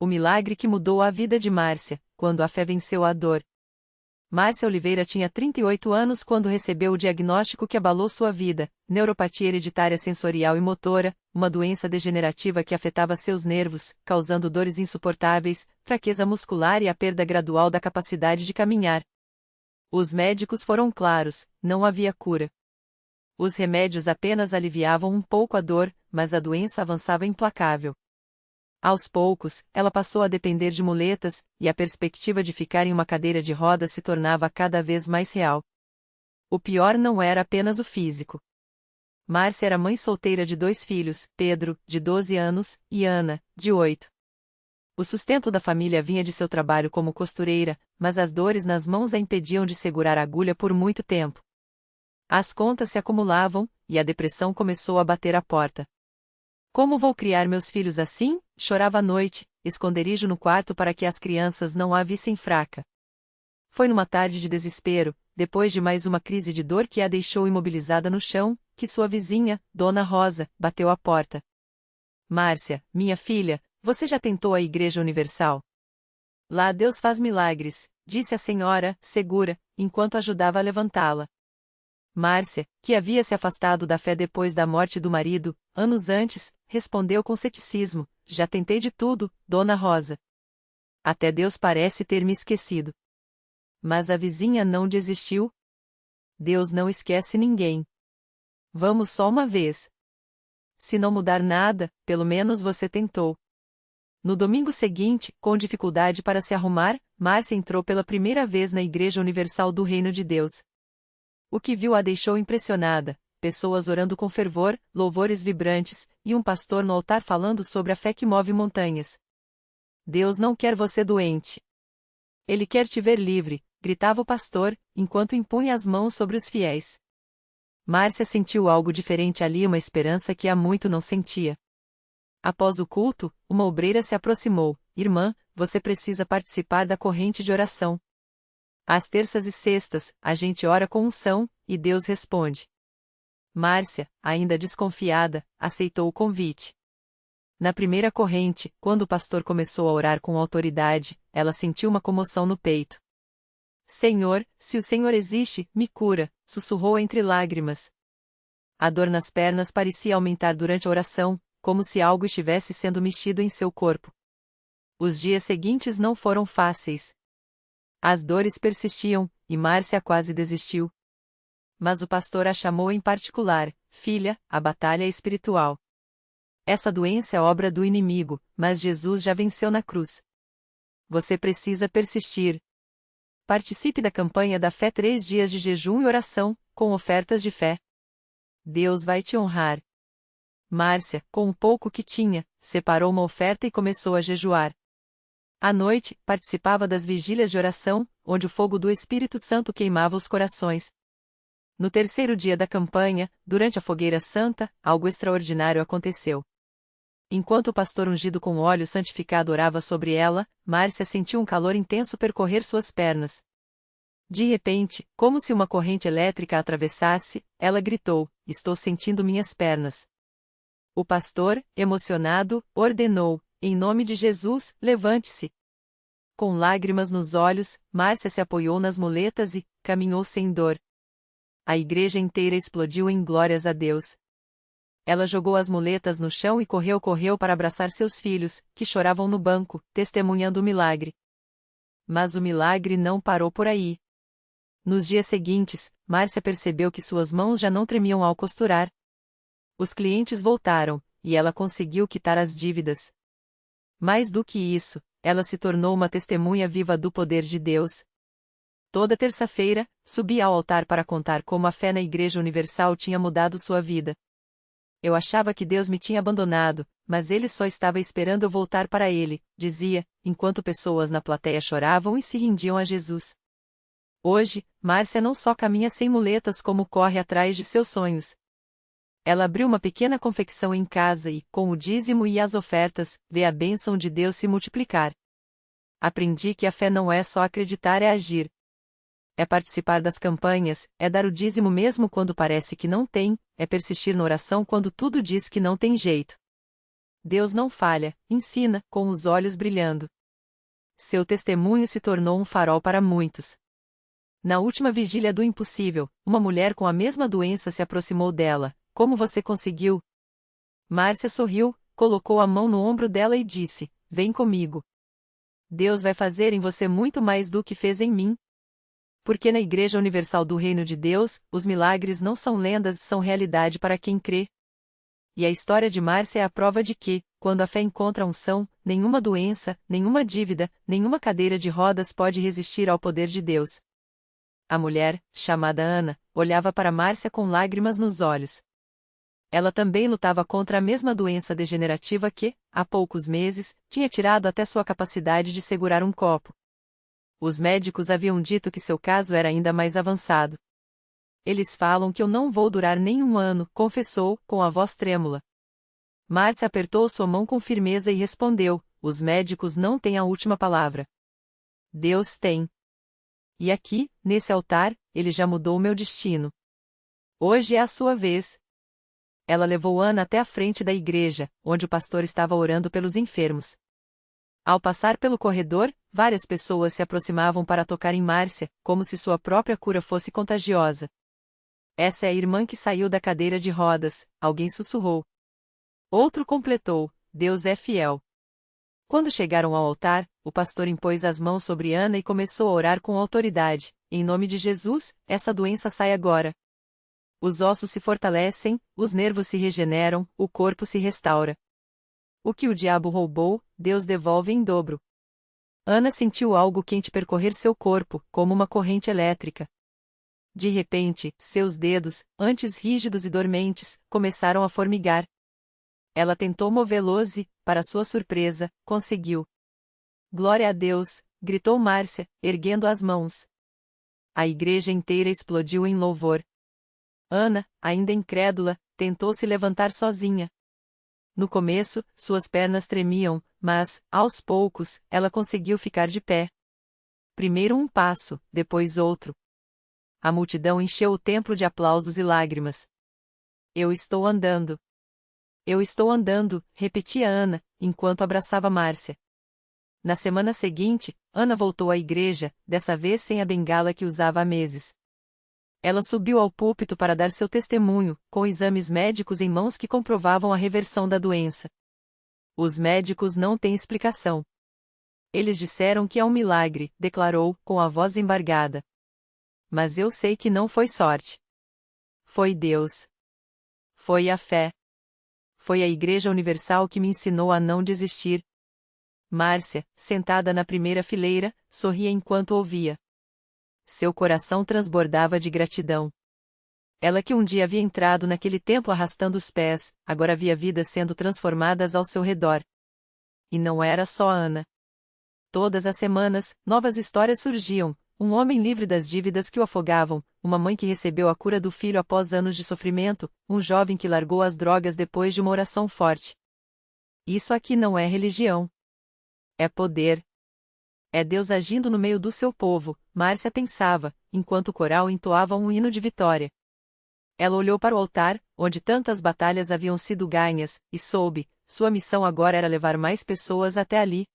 O milagre que mudou a vida de Márcia, quando a fé venceu a dor. Márcia Oliveira tinha 38 anos quando recebeu o diagnóstico que abalou sua vida: neuropatia hereditária sensorial e motora, uma doença degenerativa que afetava seus nervos, causando dores insuportáveis, fraqueza muscular e a perda gradual da capacidade de caminhar. Os médicos foram claros: não havia cura. Os remédios apenas aliviavam um pouco a dor, mas a doença avançava implacável. Aos poucos, ela passou a depender de muletas, e a perspectiva de ficar em uma cadeira de rodas se tornava cada vez mais real. O pior não era apenas o físico. Márcia era mãe solteira de 2 filhos, Pedro, de 12 anos, e Ana, de 8. O sustento da família vinha de seu trabalho como costureira, mas as dores nas mãos a impediam de segurar a agulha por muito tempo. As contas se acumulavam, e a depressão começou a bater à porta. Como vou criar meus filhos assim? Chorava à noite, esconderijo no quarto para que as crianças não a vissem fraca. Foi numa tarde de desespero, depois de mais uma crise de dor que a deixou imobilizada no chão, que sua vizinha, Dona Rosa, bateu à porta. Márcia, minha filha, você já tentou a Igreja Universal? Lá Deus faz milagres, disse a senhora, segura, enquanto ajudava a levantá-la. Márcia, que havia se afastado da fé depois da morte do marido, anos antes, respondeu com ceticismo: já tentei de tudo, Dona Rosa. Até Deus parece ter me esquecido. Mas a vizinha não desistiu. Deus não esquece ninguém. Vamos só uma vez. Se não mudar nada, pelo menos você tentou. No domingo seguinte, com dificuldade para se arrumar, Márcia entrou pela primeira vez na Igreja Universal do Reino de Deus. O que viu a deixou impressionada: pessoas orando com fervor, louvores vibrantes, e um pastor no altar falando sobre a fé que move montanhas. Deus não quer você doente. Ele quer te ver livre, gritava o pastor, enquanto impunha as mãos sobre os fiéis. Márcia sentiu algo diferente ali, uma esperança que há muito não sentia. Após o culto, uma obreira se aproximou: irmã, você precisa participar da corrente de oração. Às terças e sextas, a gente ora com unção, e Deus responde. Márcia, ainda desconfiada, aceitou o convite. Na primeira corrente, quando o pastor começou a orar com autoridade, ela sentiu uma comoção no peito. Senhor, se o Senhor existe, me cura, sussurrou entre lágrimas. A dor nas pernas parecia aumentar durante a oração, como se algo estivesse sendo mexido em seu corpo. Os dias seguintes não foram fáceis. As dores persistiam, e Márcia quase desistiu. Mas o pastor a chamou em particular: filha, a batalha é espiritual. Essa doença é obra do inimigo, mas Jesus já venceu na cruz. Você precisa persistir. Participe da campanha da fé: 3 dias de jejum e oração, com ofertas de fé. Deus vai te honrar. Márcia, com o pouco que tinha, separou uma oferta e começou a jejuar. À noite, participava das vigílias de oração, onde o fogo do Espírito Santo queimava os corações. No terceiro dia da campanha, durante a fogueira santa, algo extraordinário aconteceu. Enquanto o pastor ungido com óleo santificado orava sobre ela, Márcia sentiu um calor intenso percorrer suas pernas. De repente, como se uma corrente elétrica a atravessasse, ela gritou: estou sentindo minhas pernas. O pastor, emocionado, ordenou: em nome de Jesus, levante-se. Com lágrimas nos olhos, Márcia se apoiou nas muletas e caminhou sem dor. A igreja inteira explodiu em glórias a Deus. Ela jogou as muletas no chão e correu para abraçar seus filhos, que choravam no banco, testemunhando o milagre. Mas o milagre não parou por aí. Nos dias seguintes, Márcia percebeu que suas mãos já não tremiam ao costurar. Os clientes voltaram, e ela conseguiu quitar as dívidas. Mais do que isso, ela se tornou uma testemunha viva do poder de Deus. Toda terça-feira, subia ao altar para contar como a fé na Igreja Universal tinha mudado sua vida. Eu achava que Deus me tinha abandonado, mas Ele só estava esperando eu voltar para Ele, dizia, enquanto pessoas na plateia choravam e se rendiam a Jesus. Hoje, Márcia não só caminha sem muletas como corre atrás de seus sonhos. Ela abriu uma pequena confecção em casa e, com o dízimo e as ofertas, vê a bênção de Deus se multiplicar. Aprendi que a fé não é só acreditar, é agir. É participar das campanhas, é dar o dízimo mesmo quando parece que não tem, é persistir na oração quando tudo diz que não tem jeito. Deus não falha, ensina, com os olhos brilhando. Seu testemunho se tornou um farol para muitos. Na última vigília do impossível, uma mulher com a mesma doença se aproximou dela. Como você conseguiu? Márcia sorriu, colocou a mão no ombro dela e disse: Vem comigo. Deus vai fazer em você muito mais do que fez em mim. Porque na Igreja Universal do Reino de Deus, os milagres não são lendas, são realidade para quem crê. E a história de Márcia é a prova de que, quando a fé encontra unção, nenhuma doença, nenhuma dívida, nenhuma cadeira de rodas pode resistir ao poder de Deus. A mulher, chamada Ana, olhava para Márcia com lágrimas nos olhos. Ela também lutava contra a mesma doença degenerativa que, há poucos meses, tinha tirado até sua capacidade de segurar um copo. Os médicos haviam dito que seu caso era ainda mais avançado. Eles falam que eu não vou durar nem um ano, confessou, com a voz trêmula. Márcia apertou sua mão com firmeza e respondeu: os médicos não têm a última palavra. Deus tem. E aqui, nesse altar, ele já mudou o meu destino. Hoje é a sua vez. Ela levou Ana até a frente da igreja, onde o pastor estava orando pelos enfermos. Ao passar pelo corredor, várias pessoas se aproximavam para tocar em Márcia, como se sua própria cura fosse contagiosa. Essa é a irmã que saiu da cadeira de rodas, alguém sussurrou. Outro completou: Deus é fiel. Quando chegaram ao altar, o pastor impôs as mãos sobre Ana e começou a orar com autoridade: em nome de Jesus, essa doença sai agora. Os ossos se fortalecem, os nervos se regeneram, o corpo se restaura. O que o diabo roubou, Deus devolve em dobro. Ana sentiu algo quente percorrer seu corpo, como uma corrente elétrica. De repente, seus dedos, antes rígidos e dormentes, começaram a formigar. Ela tentou movê-los e, para sua surpresa, conseguiu. Glória a Deus! Gritou Márcia, erguendo as mãos. A igreja inteira explodiu em louvor. Ana, ainda incrédula, tentou se levantar sozinha. No começo, suas pernas tremiam, mas, aos poucos, ela conseguiu ficar de pé. Primeiro um passo, depois outro. A multidão encheu o templo de aplausos e lágrimas. Eu estou andando. Eu estou andando, repetia Ana, enquanto abraçava Márcia. Na semana seguinte, Ana voltou à igreja, dessa vez sem a bengala que usava há meses. Ela subiu ao púlpito para dar seu testemunho, com exames médicos em mãos que comprovavam a reversão da doença. Os médicos não têm explicação. Eles disseram que é um milagre, declarou, com a voz embargada. Mas eu sei que não foi sorte. Foi Deus. Foi a fé. Foi a Igreja Universal que me ensinou a não desistir. Márcia, sentada na primeira fileira, sorria enquanto ouvia. Seu coração transbordava de gratidão. Ela que um dia havia entrado naquele templo arrastando os pés, agora via vidas sendo transformadas ao seu redor. E não era só Ana. Todas as semanas, novas histórias surgiam: um homem livre das dívidas que o afogavam, uma mãe que recebeu a cura do filho após anos de sofrimento, um jovem que largou as drogas depois de uma oração forte. Isso aqui não é religião. É poder. É Deus agindo no meio do seu povo, Márcia pensava, enquanto o coral entoava um hino de vitória. Ela olhou para o altar, onde tantas batalhas haviam sido ganhas, e soube, sua missão agora era levar mais pessoas até ali.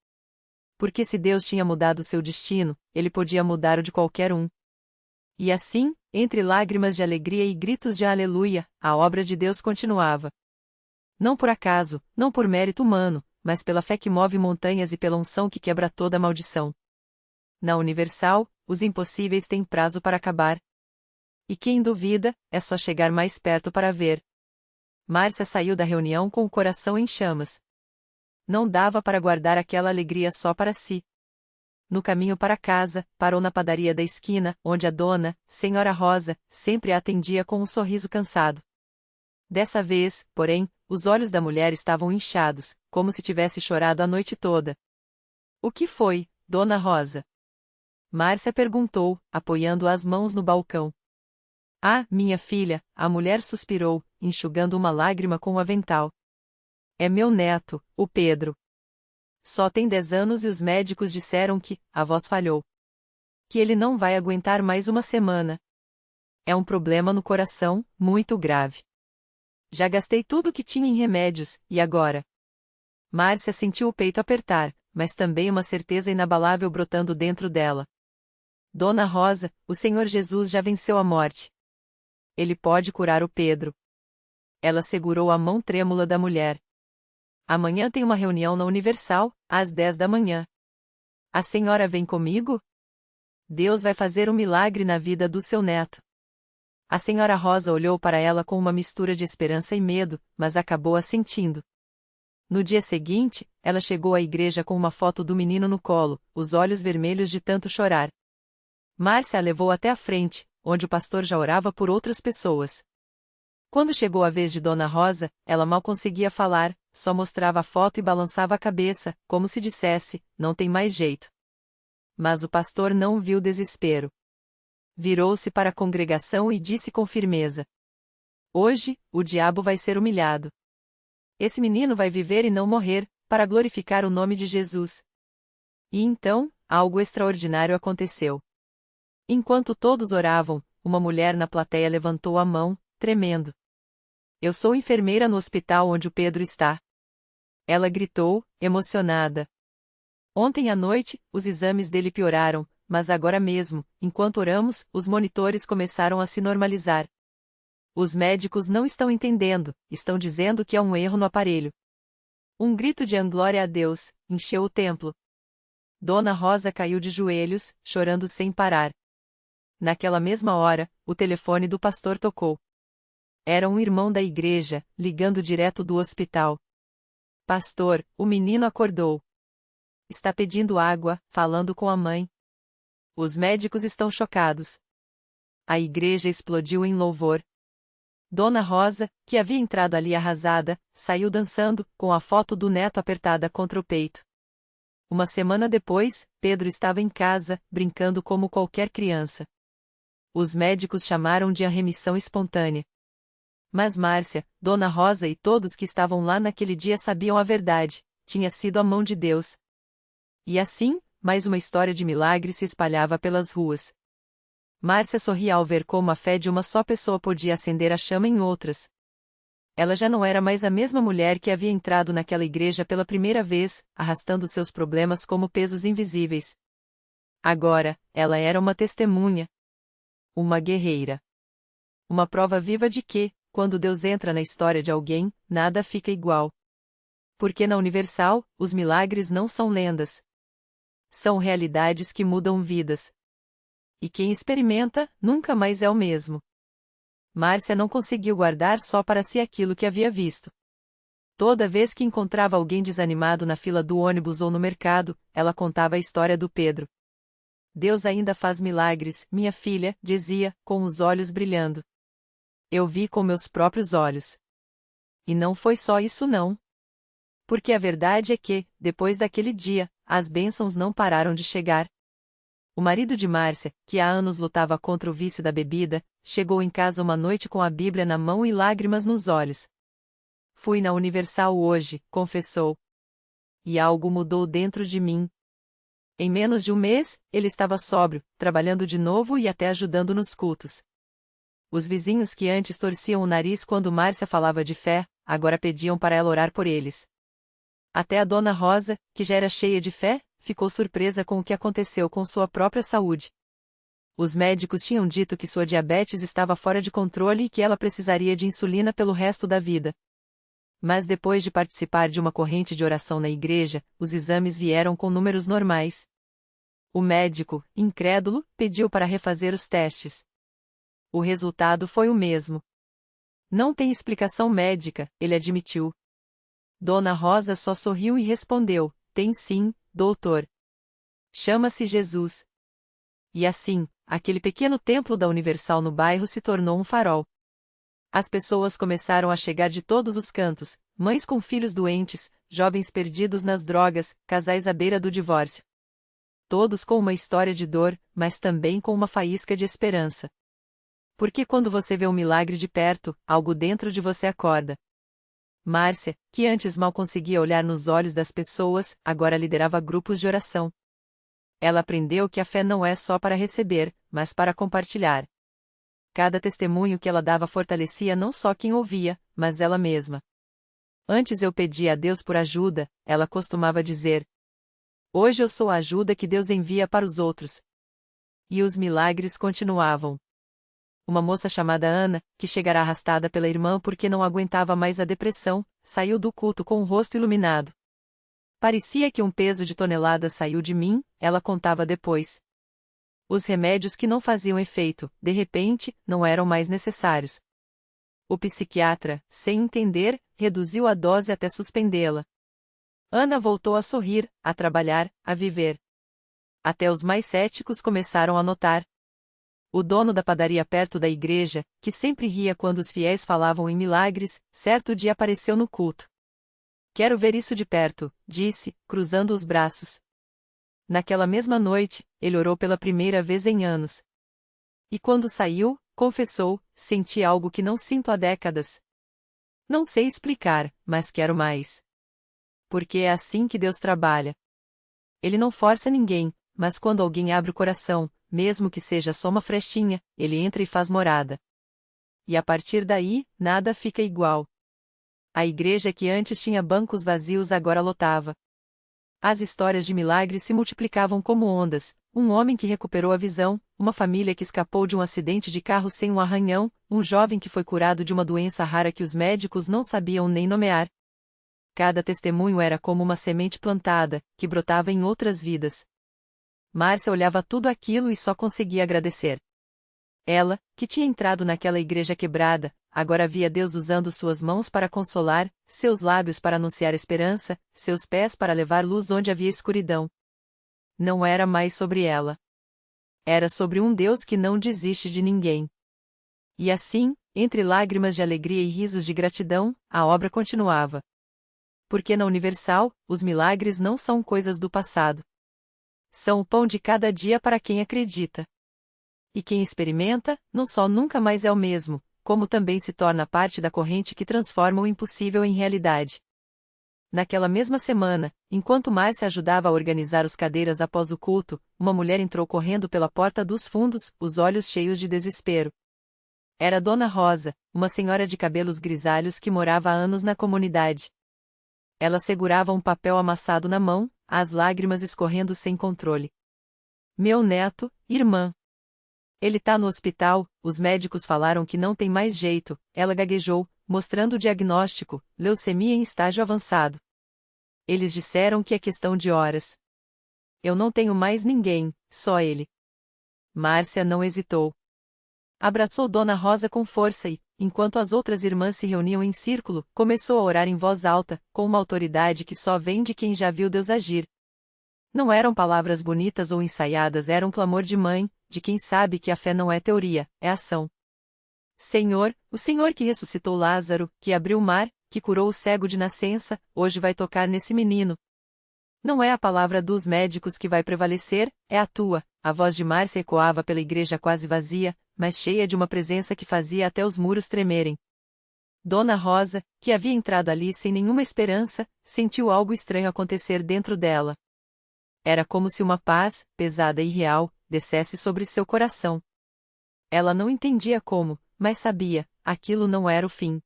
Porque se Deus tinha mudado seu destino, ele podia mudar o de qualquer um. E assim, entre lágrimas de alegria e gritos de aleluia, a obra de Deus continuava. Não por acaso, não por mérito humano, mas pela fé que move montanhas e pela unção que quebra toda maldição. Na Universal, os impossíveis têm prazo para acabar. E quem duvida, é só chegar mais perto para ver. Márcia saiu da reunião com o coração em chamas. Não dava para guardar aquela alegria só para si. No caminho para casa, parou na padaria da esquina, onde a dona, Senhora Rosa, sempre a atendia com um sorriso cansado. Dessa vez, porém, os olhos da mulher estavam inchados, como se tivesse chorado a noite toda. O que foi, Dona Rosa? Márcia perguntou, apoiando as mãos no balcão. Ah, minha filha, a mulher suspirou, enxugando uma lágrima com o avental. É meu neto, o Pedro. Só tem 10 anos e os médicos disseram que a voz falhou. Que ele não vai aguentar mais uma semana. É um problema no coração, muito grave. Já gastei tudo que tinha em remédios, e agora? Márcia sentiu o peito apertar, mas também uma certeza inabalável brotando dentro dela. Dona Rosa, o Senhor Jesus já venceu a morte. Ele pode curar o Pedro. Ela segurou a mão trêmula da mulher. Amanhã tem uma reunião na Universal, às 10 da manhã. A senhora vem comigo? Deus vai fazer um milagre na vida do seu neto. A senhora Rosa olhou para ela com uma mistura de esperança e medo, mas acabou assentindo. No dia seguinte, ela chegou à igreja com uma foto do menino no colo, os olhos vermelhos de tanto chorar. Márcia a levou até a frente, onde o pastor já orava por outras pessoas. Quando chegou a vez de Dona Rosa, ela mal conseguia falar, só mostrava a foto e balançava a cabeça, como se dissesse, não tem mais jeito. Mas o pastor não viu desespero. Virou-se para a congregação e disse com firmeza: Hoje, o diabo vai ser humilhado. Esse menino vai viver e não morrer, para glorificar o nome de Jesus. E então, algo extraordinário aconteceu. Enquanto todos oravam, uma mulher na plateia levantou a mão, tremendo. Eu sou enfermeira no hospital onde o Pedro está. Ela gritou, emocionada. Ontem à noite, os exames dele pioraram, mas agora mesmo, enquanto oramos, os monitores começaram a se normalizar. Os médicos não estão entendendo, estão dizendo que há um erro no aparelho. Um grito de glória a Deus encheu o templo. Dona Rosa caiu de joelhos, chorando sem parar. Naquela mesma hora, o telefone do pastor tocou. Era um irmão da igreja, ligando direto do hospital. Pastor, o menino acordou. Está pedindo água, falando com a mãe. Os médicos estão chocados. A igreja explodiu em louvor. Dona Rosa, que havia entrado ali arrasada, saiu dançando, com a foto do neto apertada contra o peito. Uma semana depois, Pedro estava em casa, brincando como qualquer criança. Os médicos chamaram de a remissão espontânea. Mas Márcia, Dona Rosa e todos que estavam lá naquele dia sabiam a verdade, tinha sido a mão de Deus. E assim, mais uma história de milagre se espalhava pelas ruas. Márcia sorria ao ver como a fé de uma só pessoa podia acender a chama em outras. Ela já não era mais a mesma mulher que havia entrado naquela igreja pela primeira vez, arrastando seus problemas como pesos invisíveis. Agora, ela era uma testemunha. Uma guerreira. Uma prova viva de que, quando Deus entra na história de alguém, nada fica igual. Porque na Universal, os milagres não são lendas. São realidades que mudam vidas. E quem experimenta, nunca mais é o mesmo. Márcia não conseguiu guardar só para si aquilo que havia visto. Toda vez que encontrava alguém desanimado na fila do ônibus ou no mercado, ela contava a história do Pedro. Deus ainda faz milagres, minha filha, dizia, com os olhos brilhando. Eu vi com meus próprios olhos. E não foi só isso não. Porque a verdade é que, depois daquele dia, as bênçãos não pararam de chegar. O marido de Márcia, que há anos lutava contra o vício da bebida, chegou em casa uma noite com a Bíblia na mão e lágrimas nos olhos. Fui na Universal hoje, confessou. E algo mudou dentro de mim. Em menos de um mês, ele estava sóbrio, trabalhando de novo e até ajudando nos cultos. Os vizinhos que antes torciam o nariz quando Márcia falava de fé, agora pediam para ela orar por eles. Até a Dona Rosa, que já era cheia de fé, ficou surpresa com o que aconteceu com sua própria saúde. Os médicos tinham dito que sua diabetes estava fora de controle e que ela precisaria de insulina pelo resto da vida. Mas depois de participar de uma corrente de oração na igreja, os exames vieram com números normais. O médico, incrédulo, pediu para refazer os testes. O resultado foi o mesmo. Não tem explicação médica, ele admitiu. Dona Rosa só sorriu e respondeu, tem sim, doutor. Chama-se Jesus. E assim, aquele pequeno templo da Universal no bairro se tornou um farol. As pessoas começaram a chegar de todos os cantos, mães com filhos doentes, jovens perdidos nas drogas, casais à beira do divórcio. Todos com uma história de dor, mas também com uma faísca de esperança. Porque quando você vê um milagre de perto, algo dentro de você acorda. Márcia, que antes mal conseguia olhar nos olhos das pessoas, agora liderava grupos de oração. Ela aprendeu que a fé não é só para receber, mas para compartilhar. Cada testemunho que ela dava fortalecia não só quem ouvia, mas ela mesma. Antes eu pedia a Deus por ajuda, ela costumava dizer. Hoje eu sou a ajuda que Deus envia para os outros. E os milagres continuavam. Uma moça chamada Ana, que chegara arrastada pela irmã porque não aguentava mais a depressão, saiu do culto com o rosto iluminado. Parecia que um peso de toneladas saiu de mim, ela contava depois. Os remédios que não faziam efeito, de repente, não eram mais necessários. O psiquiatra, sem entender, reduziu a dose até suspendê-la. Ana voltou a sorrir, a trabalhar, a viver. Até os mais céticos começaram a notar. O dono da padaria perto da igreja, que sempre ria quando os fiéis falavam em milagres, certo dia apareceu no culto. Quero ver isso de perto, disse, cruzando os braços. Naquela mesma noite, ele orou pela primeira vez em anos. E quando saiu, confessou, senti algo que não sinto há décadas. Não sei explicar, mas quero mais. Porque é assim que Deus trabalha. Ele não força ninguém, mas quando alguém abre o coração, mesmo que seja só uma frechinha, ele entra e faz morada. E a partir daí, nada fica igual. A igreja que antes tinha bancos vazios agora lotava. As histórias de milagres se multiplicavam como ondas, um homem que recuperou a visão, uma família que escapou de um acidente de carro sem um arranhão, um jovem que foi curado de uma doença rara que os médicos não sabiam nem nomear. Cada testemunho era como uma semente plantada, que brotava em outras vidas. Márcia olhava tudo aquilo e só conseguia agradecer. Ela, que tinha entrado naquela igreja quebrada, agora via Deus usando suas mãos para consolar, seus lábios para anunciar esperança, seus pés para levar luz onde havia escuridão. Não era mais sobre ela. Era sobre um Deus que não desiste de ninguém. E assim, entre lágrimas de alegria e risos de gratidão, a obra continuava. Porque na Universal, os milagres não são coisas do passado. São o pão de cada dia para quem acredita. E quem experimenta, não só nunca mais é o mesmo, como também se torna parte da corrente que transforma o impossível em realidade. Naquela mesma semana, enquanto Márcia ajudava a organizar os cadeiras após o culto, uma mulher entrou correndo pela porta dos fundos, os olhos cheios de desespero. Era Dona Rosa, uma senhora de cabelos grisalhos que morava há anos na comunidade. Ela segurava um papel amassado na mão, as lágrimas escorrendo sem controle. Meu neto, irmã. Ele tá no hospital, os médicos falaram que não tem mais jeito, ela gaguejou, mostrando o diagnóstico, leucemia em estágio avançado. Eles disseram que é questão de horas. Eu não tenho mais ninguém, só ele. Márcia não hesitou. Abraçou Dona Rosa com força e, enquanto as outras irmãs se reuniam em círculo, começou a orar em voz alta, com uma autoridade que só vem de quem já viu Deus agir. Não eram palavras bonitas ou ensaiadas, era um clamor de mãe, de quem sabe que a fé não é teoria, é ação. Senhor, o Senhor que ressuscitou Lázaro, que abriu o mar, que curou o cego de nascença, hoje vai tocar nesse menino. Não é a palavra dos médicos que vai prevalecer, é a tua. A voz de Márcia ecoava pela igreja quase vazia, mas cheia de uma presença que fazia até os muros tremerem. Dona Rosa, que havia entrado ali sem nenhuma esperança, sentiu algo estranho acontecer dentro dela. Era como se uma paz, pesada e real, descesse sobre seu coração. Ela não entendia como, mas sabia, aquilo não era o fim.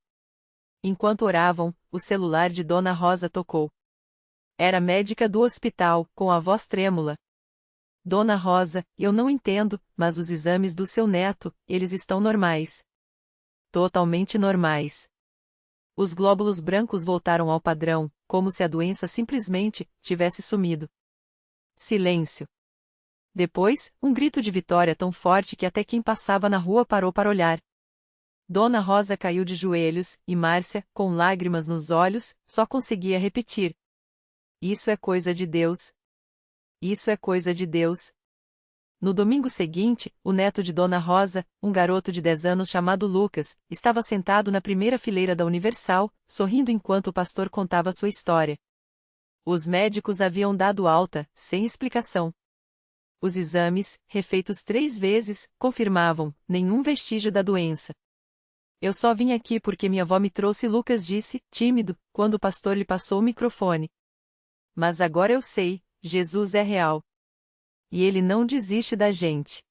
Enquanto oravam, o celular de Dona Rosa tocou. Era a médica do hospital, com a voz trêmula. Dona Rosa, eu não entendo, mas os exames do seu neto, eles estão normais. Totalmente normais. Os glóbulos brancos voltaram ao padrão, como se a doença simplesmente tivesse sumido. Silêncio. Depois, um grito de vitória tão forte que até quem passava na rua parou para olhar. Dona Rosa caiu de joelhos, e Márcia, com lágrimas nos olhos, só conseguia repetir. Isso é coisa de Deus. Isso é coisa de Deus. No domingo seguinte, o neto de Dona Rosa, um garoto de 10 anos chamado Lucas, estava sentado na primeira fileira da Universal, sorrindo enquanto o pastor contava sua história. Os médicos haviam dado alta, sem explicação. Os exames, refeitos 3 vezes, confirmavam nenhum vestígio da doença. Eu só vim aqui porque minha avó me trouxe, Lucas disse, tímido, quando o pastor lhe passou o microfone. Mas agora eu sei, Jesus é real. E ele não desiste da gente.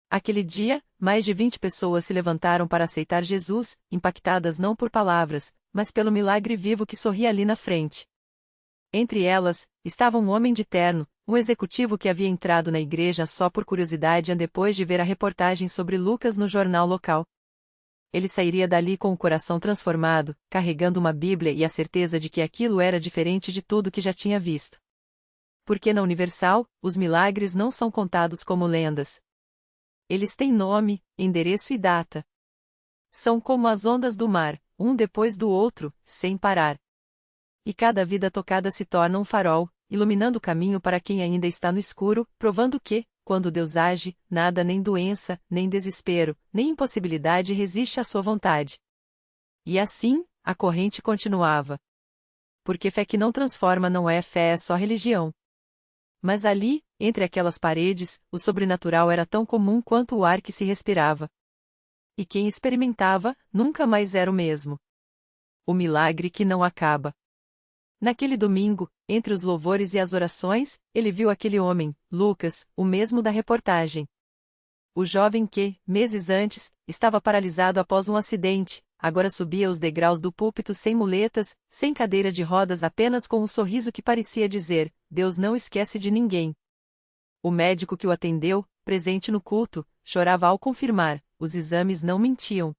Aquele dia, mais de 20 pessoas se levantaram para aceitar Jesus, impactadas não por palavras, mas pelo milagre vivo que sorria ali na frente. Entre elas, estava um homem de terno, um executivo que havia entrado na igreja só por curiosidade depois de ver a reportagem sobre Lucas no jornal local. Ele sairia dali com o coração transformado, carregando uma Bíblia e a certeza de que aquilo era diferente de tudo que já tinha visto. Porque na Universal, os milagres não são contados como lendas. Eles têm nome, endereço e data. São como as ondas do mar, um depois do outro, sem parar. E cada vida tocada se torna um farol, iluminando o caminho para quem ainda está no escuro, provando que, quando Deus age, nada, nem doença, nem desespero, nem impossibilidade resiste à sua vontade. E assim, a corrente continuava. Porque fé que não transforma não é fé, é só religião. Mas ali, entre aquelas paredes, o sobrenatural era tão comum quanto o ar que se respirava. E quem experimentava, nunca mais era o mesmo. O milagre que não acaba. Naquele domingo, entre os louvores e as orações, ele viu aquele homem, Lucas, o mesmo da reportagem. O jovem que, meses antes, estava paralisado após um acidente, agora subia os degraus do púlpito sem muletas, sem cadeira de rodas, apenas com um sorriso que parecia dizer: Deus não esquece de ninguém. O médico que o atendeu, presente no culto, chorava ao confirmar: os exames não mentiam.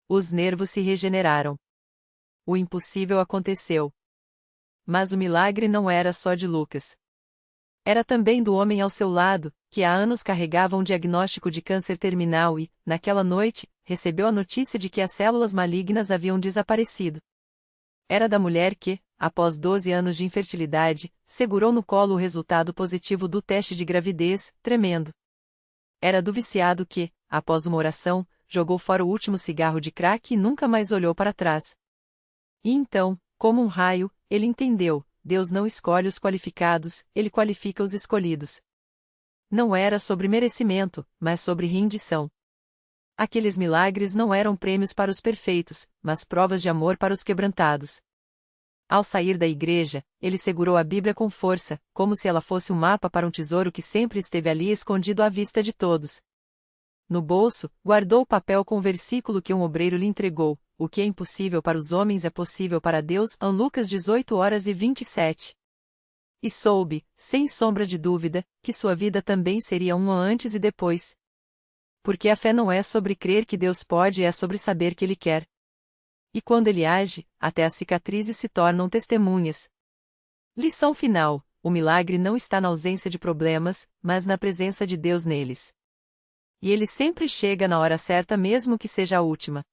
Os nervos se regeneraram. O impossível aconteceu. Mas o milagre não era só de Lucas. Era também do homem ao seu lado, que há anos carregava um diagnóstico de câncer terminal e, naquela noite, recebeu a notícia de que as células malignas haviam desaparecido. Era da mulher que, após 12 anos de infertilidade, segurou no colo o resultado positivo do teste de gravidez, tremendo. Era do viciado que, após uma oração, jogou fora o último cigarro de crack e nunca mais olhou para trás. E então, como um raio, ele entendeu: Deus não escolhe os qualificados, ele qualifica os escolhidos. Não era sobre merecimento, mas sobre rendição. Aqueles milagres não eram prêmios para os perfeitos, mas provas de amor para os quebrantados. Ao sair da igreja, ele segurou a Bíblia com força, como se ela fosse um mapa para um tesouro que sempre esteve ali escondido à vista de todos. No bolso, guardou o papel com o versículo que um obreiro lhe entregou: o que é impossível para os homens é possível para Deus. Lucas 18:27. E soube, sem sombra de dúvida, que sua vida também seria uma antes e depois. Porque a fé não é sobre crer que Deus pode, é sobre saber que Ele quer. E quando Ele age, até as cicatrizes se tornam testemunhas. Lição final: o milagre não está na ausência de problemas, mas na presença de Deus neles. E Ele sempre chega na hora certa, mesmo que seja a última.